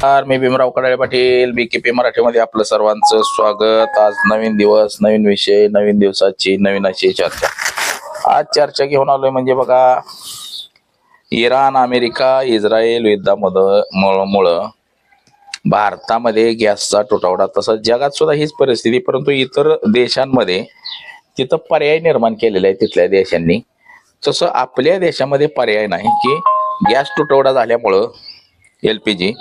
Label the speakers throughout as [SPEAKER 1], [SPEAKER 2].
[SPEAKER 1] मी Bhimrao Kadale Patil BKP मराठीमध्ये आपलं सर्वांचं स्वागत। आज नवीन दिवस, नवीन विषय, नवीन दिवसाची नवीन अशी चर्चा। आज चर्चा घेऊन आलोय म्हणजे बघा, इराण अमेरिका इस्रायल युद्धामुळं भारतामध्ये गॅसचा तुटवडा, तसंच जगात सुद्धा हीच परिस्थिती, परंतु इतर देशांमध्ये तिथं पर्याय निर्माण केलेला आहे तिथल्या देशांनी। तसं आपल्या देशामध्ये पर्याय नाही की गॅस तुटवडा झाल्यामुळं LPG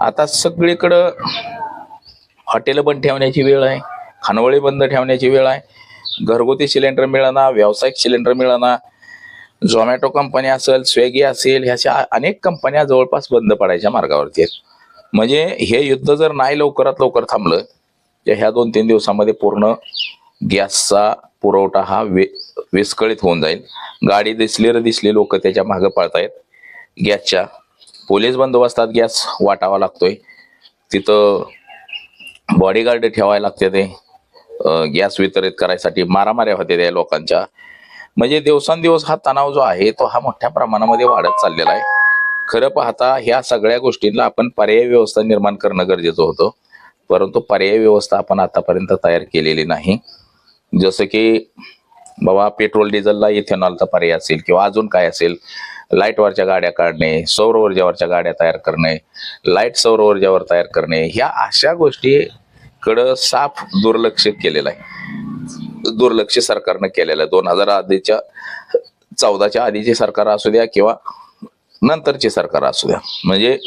[SPEAKER 1] आता सगळीकडं हॉटेल बंद ठेवण्याची वेळ आहे, खानवळी बंद ठेवण्याची वेळ आहे, घरगुती सिलेंडर मिळणार, व्यावसायिक सिलेंडर मिळणार, झोमॅटो कंपनी असेल, स्विगी असेल, ह्याच्या अनेक कंपन्या जवळपास बंद पडायच्या मार्गावरती आहेत। म्हणजे हे युद्ध जर नाही लवकरात लवकर थांबलं तर ह्या 2-3 दिवसामध्ये पूर्ण गॅसचा पुरवठा हा विस्कळीत होऊन जाईल। गाडी दिसली लोक त्याच्या मागे पळतायत गॅसच्या। पोलीस बंदोबस्तात गॅस वाटावा लागतोय, तिथं बॉडीगार्ड ठेवायला लागते, ते गॅस वितरित करायसाठी मारामाऱ्या होते त्या लोकांच्या। म्हणजे दिवसांदिवस हा तणाव जो आहे तो हा मोठ्या प्रमाणामध्ये वाढत चाललेला आहे। खरं पाहता ह्या सगळ्या गोष्टींना आपण पर्याय व्यवस्था निर्माण करणं गरजेचं होतं, परंतु पर्याय व्यवस्था आपण आतापर्यंत तयार केलेली नाही। जसं की बाबा पेट्रोल डिझेलला इथेनॉलचा पर्याय असेल किंवा अजून काय असेल, लाईटवरच्या गाड्या काढणे, सौर ऊर्जेवरच्या गाड्या तयार करणे, लाईट सौर ऊर्जेवर तयार करणे, ह्या अशा गोष्टीकडं साफ दुर्लक्ष केलेलं आहे। दुर्लक्ष सरकारनं केलेलं आहे। 2014च्या आधीची सरकार असू द्या किंवा नंतरची सरकार असू द्या, म्हणजे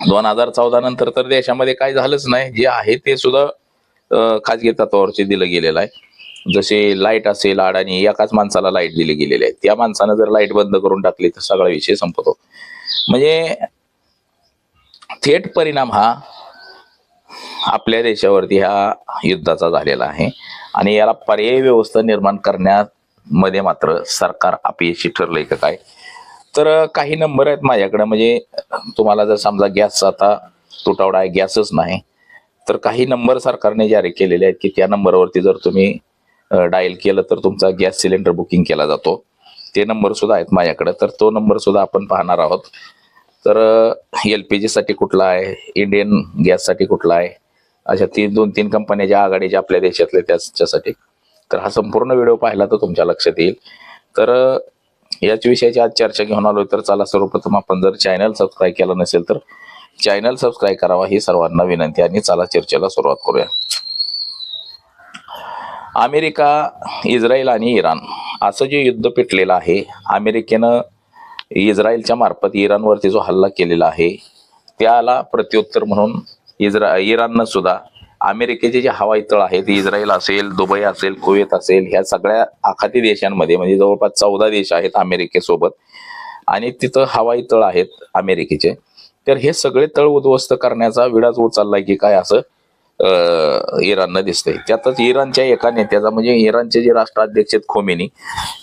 [SPEAKER 1] 2014 नंतर तर देशामध्ये काय झालंच नाही। जे आहे ते सुद्धा खाजगी तत्वावरती दिलं गेलेलं आहे। जसे लाईट असेल, अडाणी एकाच माणसाला लाईट दिली गेलेली आहे, त्या माणसानं जर लाईट बंद करून टाकली तर सगळा विषय संपतो। म्हणजे थेट परिणाम हा आपल्या देशावरती ह्या युद्धाचा झालेला आहे आणि याला पर्यायी व्यवस्था निर्माण करण्यामध्ये मात्र सरकार अपयशी ठरलंय का काय। तर काही नंबर आहेत माझ्याकडे, म्हणजे तुम्हाला जर समजा गॅसचा आता तुटवडा आहे, गॅसच नाही, तर काही नंबर सरकारने जारी केलेले आहेत की त्या नंबरवरती जर तुम्ही डायल केलं तर तुमचा गॅस सिलेंडर बुकिंग केला जातो। ते नंबर सुद्धा आहेत माझ्याकडे, तर तो नंबर सुद्धा आपण पाहणार आहोत। तर LPG साठी कुठला आहे, इंडियन गॅससाठी कुठला आहे, अशा 2-3 कंपन्या आघाडीच्या आपल्या देशातल्या त्याच्यासाठी। तर हा संपूर्ण व्हिडिओ पाहिला तर तुमच्या लक्षात येईल। तर याच विषयाची आज चर्चा घेऊन आलोय। तर चला, सर्वप्रथम आपण जर चॅनल सबस्क्राईब केलं नसेल तर चॅनल सबस्क्राईब करावा ही सर्वांना विनंती, आणि चला चर्चेला सुरुवात करूया। अमेरिका, इस्रायल आणि इराण असं जे युद्ध पेटलेलं आहे, अमेरिकेनं इस्रायलच्या मार्फत इराणवरती जो हल्ला केलेला आहे त्याला प्रत्युत्तर म्हणून इराणनं सुद्धा अमेरिकेचे जे हवाई तळ आहेत, इस्रायल असेल, दुबई असेल, कुवेत असेल, ह्या सगळ्या आखाती देशांमध्ये म्हणजे जवळपास 14 देश आहेत अमेरिकेसोबत, आणि तिथं हवाई तळ आहेत अमेरिकेचे। तर हे सगळे तळ उद्ध्वस्त करण्याचा विडाच उचललाय की काय असं इराणनं दिसतंय। त्यातच इराणच्या एका नेत्याचा, म्हणजे इराणचे जे राष्ट्राध्यक्ष खोमेनी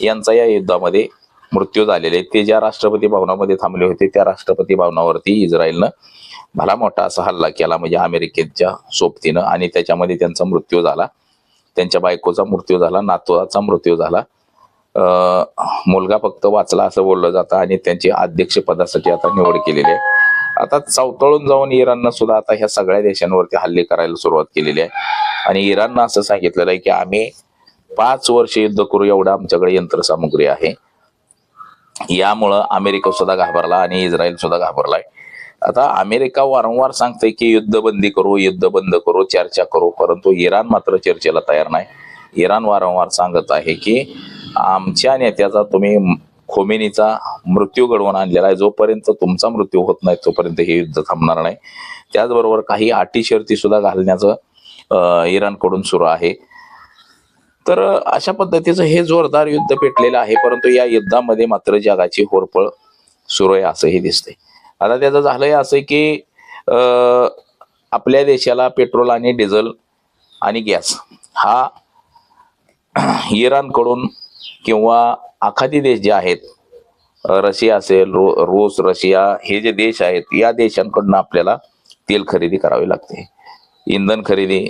[SPEAKER 1] यांचा या युद्धामध्ये मृत्यू झालेले। ते ज्या राष्ट्रपती भवनामध्ये थांबले होते त्या राष्ट्रपती भवनावरती इस्रायलनं भला मोठा असा हल्ला केला, म्हणजे अमेरिकेच्या सोबतीनं, आणि त्याच्यामध्ये त्यांचा मृत्यू झाला, त्यांच्या बायकोचा मृत्यू झाला, नातवाचा मृत्यू झाला, मुलगा फक्त वाचला असं बोललं जातं, आणि त्यांची अध्यक्षपदासाठी आता निवड केलेली आहे। आता चवतळून जाऊन इराणनं सुद्धा आता ह्या सगळ्या देशांवरती हल्ले करायला सुरुवात केलेली आहे, आणि इराणनं असं सांगितलेलं आहे की आम्ही 5 वर्ष युद्ध करू एवढं आमच्याकडे यंत्रसामुग्री आहे। यामुळं अमेरिका सुद्धा घाबरला आणि इस्रायल सुद्धा घाबरलाय। आता अमेरिका वारंवार सांगते की युद्ध बंद करू, चर्चा करू, परंतु इराण मात्र चर्चेला तयार नाही। इराण वारंवार सांगत आहे की आमच्या नेत्याचा, तुम्ही खोमेनीचा मृत्यू घडवून आणलेला आहे, जोपर्यंत तुमचा मृत्यू होत नाही तोपर्यंत हे युद्ध थांबणार नाही। त्याचबरोबर काही अटी शर्ती सुद्धा घालण्याचं इराणकडून सुरू आहे। तर अशा पद्धतीचं हे जोरदार युद्ध पेटलेलं आहे, परंतु या युद्धामध्ये मात्र जगाची होरपळ सुरू आहे असंही दिसतंय। आता त्याचं झालंय असं की आपल्या देशाला पेट्रोल आणि डिझेल आणि गॅस हा इराणकडून किंवा आखाती देश जे आहेत, रशिया असेल, रूस, रशिया, हे जे देश आहेत, या देशांकडून आपल्याला तेल खरेदी करावी लागते, इंधन खरेदी,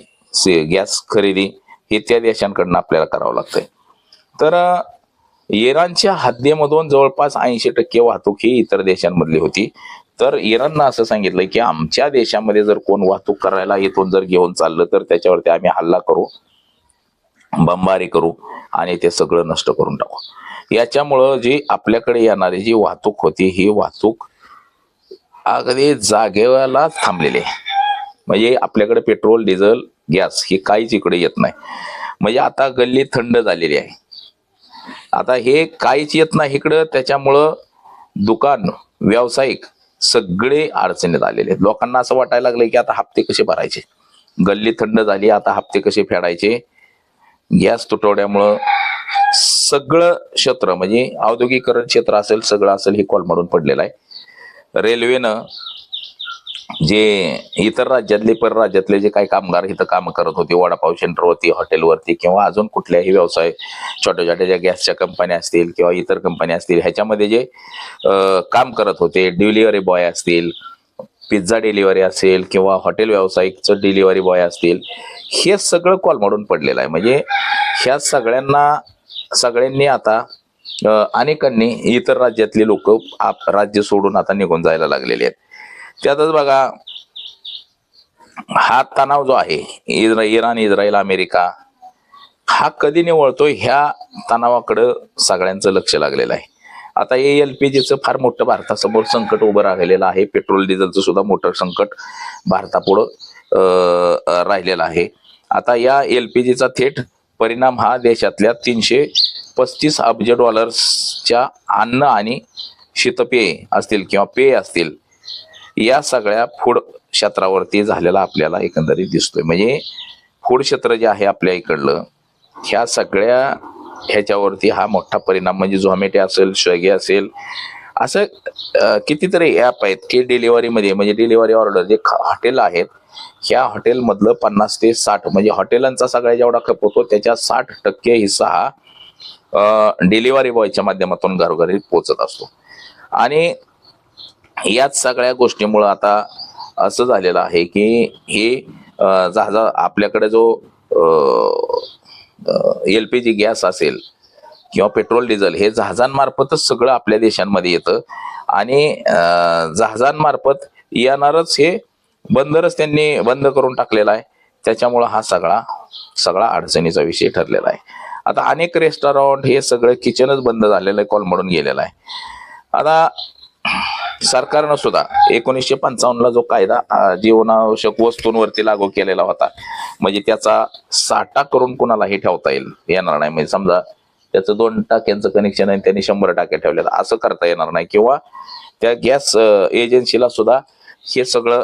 [SPEAKER 1] गॅस खरेदी हे त्या देशांकडून आपल्याला करावं लागतंय। तर इराणच्या हद्दीमधून जवळपास 80% वाहतूक ही इतर देशांमधली होती, तर इराणनं असं सांगितलं की आमच्या देशामध्ये जर कोण वाहतूक करायला इथून जर घेऊन चाललं तर त्याच्यावरती आम्ही हल्ला करू, बंबारी करू आणि ते सगळं नष्ट करून टाकू. याच्यामुळं जी आपल्याकडे येणारी जी वाहतूक होती ही वाहतूक अगदी जागेला थांबलेली आहे. म्हणजे आपल्याकडे पेट्रोल, डिझेल, गॅस ही काहीच इकडे येत नाही. म्हणजे आता गल्ली थंड झालेली आहे. आता हे काहीच येत नाही इकडं, त्याच्यामुळं दुकान, व्यावसायिक सगळे अडचणीत आलेले आहेत. लोकांना असं वाटायला लागलंय की आता हप्ते कसे भरायचे, गल्ली थंड झाली, आता हप्ते कसे फेडायचे. गॅस तुटवड्यामुळं सगळं क्षेत्र म्हणजे औद्योगिकरण क्षेत्र असेल, सगळं असेल, हे कोलमडून पडलेलं आहे. रेल्वेनं जे इतर राज्यातले परराज्यातले जे काही कामगार इथं काम करत होते, वडापाव सेंटरवरती, हॉटेलवरती किंवा अजून कुठल्याही व्यवसाय, छोट्या छोट्या ज्या गॅसच्या कंपन्या असतील किंवा इतर कंपन्या असतील, ह्याच्यामध्ये जे काम करत होते, डिलिव्हरी बॉय असतील, पिझ्झा डिलिव्हरी असेल किंवा हॉटेल व्यावसायिकचं डिलिव्हरी बॉय असतील, हे सगळं कोलमडून पडलेलं आहे. म्हणजे ह्या सगळ्यांनी आता अनेकांनी इतर राज्यातले लोक राज्य सोडून आता निघून जायला लागलेले आहेत. त्यातच बघा, हा तणाव जो आहे इराण, इस्रायल, अमेरिका, हा कधी निवळतो ह्या तणावाकडं सगळ्यांचं लक्ष लागलेलं आहे. आता हे LPGचं फार मोठं भारतासमोर संकट उभं राहिलेलं आहे. पेट्रोल डिझेलचं सुद्धा मोठं संकट भारतापुढं राहिलेलं आहे. आता या LPGचा थेट परिणाम हा देशातल्या 335 अब्ज डॉलर्सच्या अन्न आणि शीतपेय असतील किंवा पेय असतील, या सगळ्या फूड क्षेत्रावरती झालेला आपल्याला एकंदरीत दिसतोय. म्हणजे फूड क्षेत्र जे आहे आपल्या इकडलं, ह्या सगळ्या ह्याच्यावरती हा मोठा परिणाम, म्हणजे झोमॅटो असेल, स्विगी असेल, असं कितीतरी ॲप आहेत की डिलिव्हरीमध्ये, म्हणजे डिलिव्हरी ऑर्डर जे हॉटेल आहेत, ह्या हॉटेलमधलं 50 ते 60 म्हणजे हॉटेलांचा सगळ्या जेवढा खप होतो त्याच्या 60% हिस्सा हा डिलिव्हरी बॉयच्या माध्यमातून घरोघरी पोहोचत असतो. आणि याच सगळ्या गोष्टीमुळं आता असं झालेलं आहे की हे जहाजा आपल्याकडे जो LPG गॅस असेल किंवा पेट्रोल डिझेल, हे जहाजांमार्फतच सगळं आपल्या देशांमध्ये येतं आणि जहाजांमार्फत येणारच हे बंदरच त्यांनी बंद करून टाकलेला आहे. त्याच्यामुळं हा सगळा अडचणीचा विषय ठरलेला आहे. आता अनेक रेस्टॉरंट, हे सगळं किचनच बंद झालेलं आहे, कोलमडून गेलेलं आहे. आता सरकारनं सुद्धा 1955ला जो कायदा जीवनावश्यक वस्तूंवरती लागू केलेला होता, म्हणजे त्याचा साठा करून कुणालाही ठेवता येणार नाही. म्हणजे समजा त्याचं 2 टाक्यांचं कनेक्शन आहे, त्यांनी 100 टाक्या ठेवलेलं, असं करता येणार नाही. किंवा त्या गॅस एजन्सीला सुद्धा हे सगळं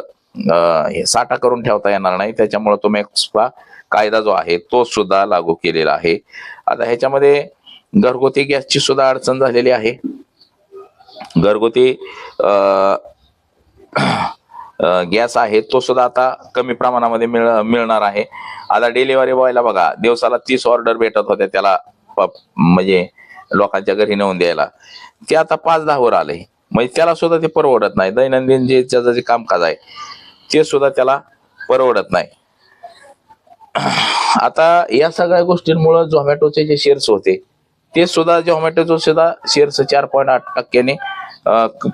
[SPEAKER 1] साठा करून ठेवता येणार नाही. त्याच्यामुळे तो मॅक्सचा कायदा जो आहे तो सुद्धा लागू केलेला आहे. आता ह्याच्यामध्ये घरगुती गॅसची सुद्धा अडचण झालेली आहे. घरगुती गॅस आहे तो सुद्धा आता कमी प्रमाणामध्ये मिळणार आहे. आता डिलिव्हरी बॉयला बघा, दिवसाला 30 ऑर्डर भेटत होत्या त्याला, म्हणजे लोकांच्या घरी नेऊन द्यायला, ते आता 5-10 वर आले. म्हणजे त्याला सुद्धा ते परवडत नाही. दैनंदिन त्याचं जे कामकाज आहे ते सुद्धा त्याला परवडत नाही. आता या सगळ्या गोष्टींमुळे झोमॅटोचे जे शेअर्स होते ते सुद्धा, झोमॅटोचे सुद्धा शेअर्स 4.8%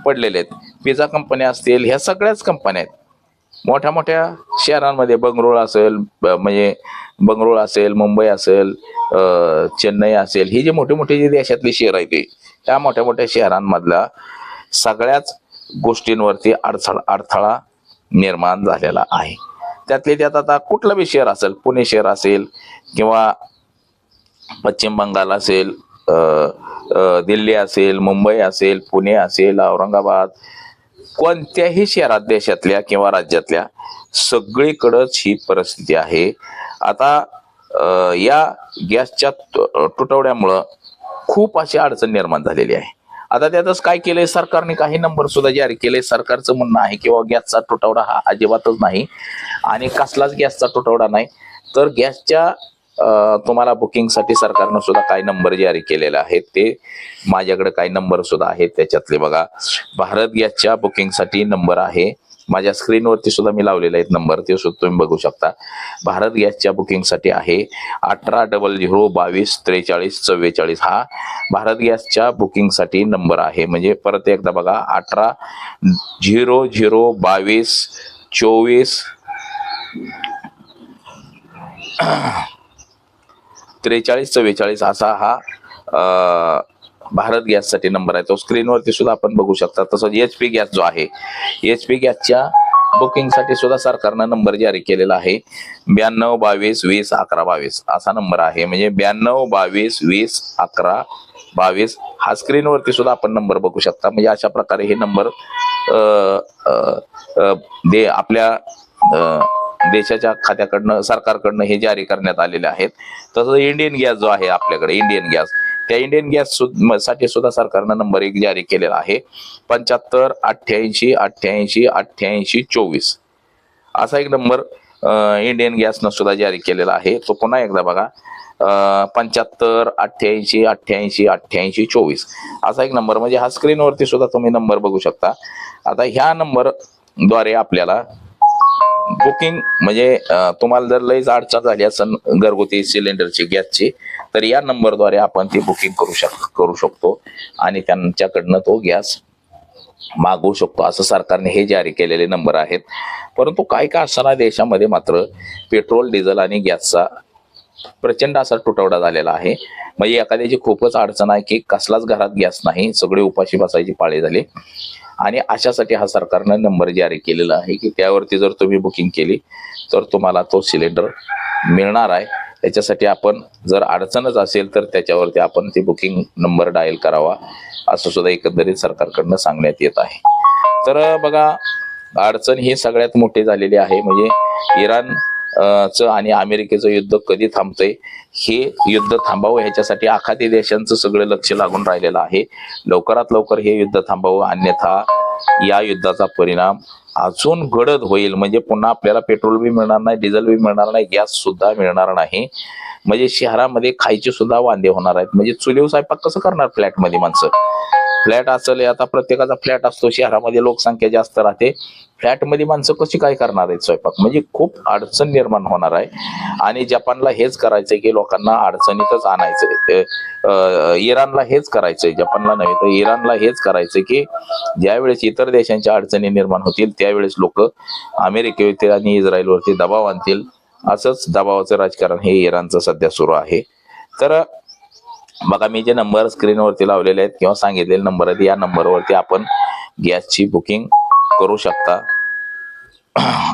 [SPEAKER 1] पडलेले आहेत. पिझ्झा कंपन्या असतील, ह्या सगळ्याच कंपन्या आहेत मोठ्या मोठ्या शहरांमध्ये, बंगळुरू असेल, मुंबई असेल, चेन्नई असेल, ही जे मोठे मोठे जे देशातले शहर आहेत त्या मोठ्या मोठ्या शहरांमधल्या सगळ्याच गोष्टींवरती अडथळा निर्माण झालेला आहे. त्यातले त्यात आता कुठलं बी शहर असेल, पुणे शहर असेल किंवा पश्चिम बंगाल असेल, दिल्ली असेल, मुंबई असेल, पुणे असेल, औरंगाबाद, कोणत्याही शहरात देशातल्या किंवा राज्यातल्या सगळीकडंच ही परिस्थिती आहे. आता या गॅसच्या तुटवड्यामुळं खूप अशी अडचण निर्माण झालेली आहे. आता त्यातच काय केलंय सरकारने, काही नंबर सुद्धा जारी केले. सरकारचं म्हणणं आहे किंवा गॅसचा तुटवडा हा अजिबातच नाही आणि कसलाच गॅसचा तुटवडा नाही. तर गॅसच्या तुम्हाला बुकिंगसाठी सरकारनं सुद्धा काही नंबर जारी केलेले आहेत. ते माझ्याकडे काही नंबर सुद्धा आहेत. त्याच्यातले बघा, भारत गॅसच्या बुकिंगसाठी नंबर आहे माझ्या स्क्रीनवरती सुद्धा मी लावलेले आहेत नंबर, ते सुद्धा तुम्ही बघू शकता. भारत गॅसच्या बुकिंगसाठी आहे 1800224344. हा भारत गॅसच्या बुकिंगसाठी नंबर आहे. म्हणजे परत एकदा बघा, 18002224 4344 असा हा भारत गॅससाठी नंबर आहे. तो स्क्रीनवरती सुद्धा आपण बघू शकता. तसंच HP गॅस जो आहे, HP गॅसच्या बुकिंगसाठी सुद्धा सरकारनं नंबर जारी केलेला आहे. 9222201122 असा नंबर आहे. म्हणजे 9222201122 हा स्क्रीनवरती सुद्धा आपण नंबर बघू शकता. म्हणजे अशा प्रकारे हे नंबर आपल्या देशाच्या खात्याकडनं, सरकारकडनं हे जारी करण्यात आलेले आहेत. तसंच इंडियन गॅस जो आहे आपल्याकडे, इंडियन गॅस, त्या इंडियन गॅस साठी सुद्धा सरकारनं नंबर एक जारी केलेला आहे. 7588888824 असा एक नंबर इंडियन गॅसनं सुद्धा जारी केलेला आहे. तो पुन्हा एकदा बघा, 7588888824 असा एक नंबर. म्हणजे हा स्क्रीनवरती सुद्धा तुम्ही नंबर बघू शकता. आता ह्या नंबर द्वारे आपल्याला बुकिंग, म्हणजे तुम्हाला जर लईच अडचण झाली असेल घरगुती सिलेंडरची, गॅसची, तर या नंबरद्वारे आपण ती बुकिंग करू शकतो आणि त्यांच्याकडनं तो गॅस मागवू शकतो. असं सरकारने हे जारी केलेले नंबर आहेत. परंतु काही का असताना देशामध्ये मात्र पेट्रोल, डिझेल आणि गॅसचा प्रचंड असा तुटवडा झालेला आहे. म्हणजे एखाद्याची खूपच अडचण आहे की कसलाच घरात गॅस नाही, सगळे उपाशी बसायची पाळी झाली. आणि अशासाठी हा सरकारनं नंबर जारी केलेला आहे की त्यावरती जर तुम्ही बुकिंग केली तर तुम्हाला तो सिलेंडर मिळणार आहे. त्याच्यासाठी आपण जर अडचणच असेल तर त्याच्यावरती आपण ती बुकिंग नंबर डायल करावा, असं सुद्धा एकंदरीत सरकारकडनं सांगण्यात येत आहे. तर बघा, अडचण ही सगळ्यात मोठी झालेली आहे. म्हणजे इराण चं आणि अमेरिकेचं युद्ध कधी थांबतंय, हे युद्ध थांबावं ह्याच्यासाठी आखाती देशांचं सगळं लक्ष लागून राहिलेलं आहे. लवकरात लवकर हे युद्ध थांबावं, अन्यथा या युद्धाचा परिणाम अजून गडद होईल. म्हणजे पुन्हा आपल्याला पेट्रोल बी मिळणार नाही, डिझेल बी मिळणार नाही, गॅस सुद्धा मिळणार नाही. म्हणजे शहरामध्ये खायचे सुद्धा वांदे होणार आहेत. म्हणजे चुलीवर स्वयंपाक कसं करणार फ्लॅटमध्ये माणसं? फ्लॅट असेल, आता प्रत्येकाचा फ्लॅट असतो, शहरामध्ये लोकसंख्या जास्त राहते, फ्लॅटमध्ये माणसं कशी काय करणार आहेत स्वयंपाक? म्हणजे खूप अडचण निर्माण होणार आहे. आणि जपानला हेच करायचंय की लोकांना अडचणीतच आणायचंय. इराणला हेच करायचंय, जपानला नव्हे तर इराणला हेच करायचंय की ज्यावेळेस इतर देशांच्या अडचणी निर्माण होतील त्यावेळेस लोक अमेरिकेवरती आणि इस्रायलवरती दबाव आणतील. असंच दबावाचं राजकारण हे इराणचं सध्या सुरू आहे. तर बघा, मी जे नंबर स्क्रीनवरती लावलेले आहेत किंवा सांगितलेले नंबर आहेत, या नंबरवरती आपण गॅसची बुकिंग करू शकता.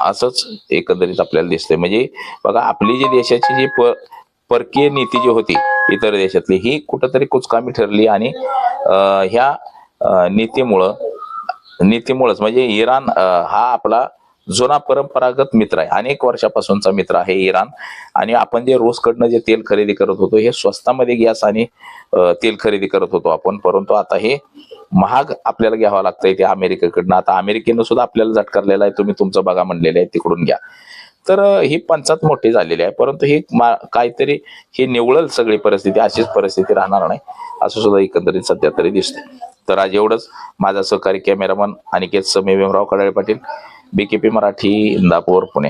[SPEAKER 1] असंच एकंदरीत आपल्याला दिसतंय. म्हणजे बघा, आपली जी देशाची जी परकीय नीती जी होती इतर देशातली, ही कुठंतरी कुचकामी ठरली. आणि ह्या नीतीमुळंच म्हणजे इराण हा आपला जुना परंपरागत मित्र आहे, अनेक वर्षापासूनचा मित्र आहे इराण. आणि आपण जे रूसकडनं जे तेल खरेदी करत होतो, हे स्वस्तामध्ये गॅस आणि तेल खरेदी करत होतो आपण, परंतु आता हे महाग आपल्याला घ्यावं लागतंय ते अमेरिकेकडनं. आता अमेरिकेनं सुद्धा आपल्याला झटकारलेला आहे, तुम्ही तुमचं बघा म्हणलेलं आहे, तिकडून घ्या. तर ही पंचायत मोठी झालेली आहे. परंतु ही काहीतरी हे निवळल सगळी परिस्थिती, अशीच परिस्थिती राहणार नाही असं सुद्धा एकंदरीत सध्या तरी दिसतंय. तर आज एवढंच. माझा सहकारी कॅमेरामन अनिकेत समे, भीमराव कडाळे पाटील, BKP मराठी, इंदापूर, पुणे.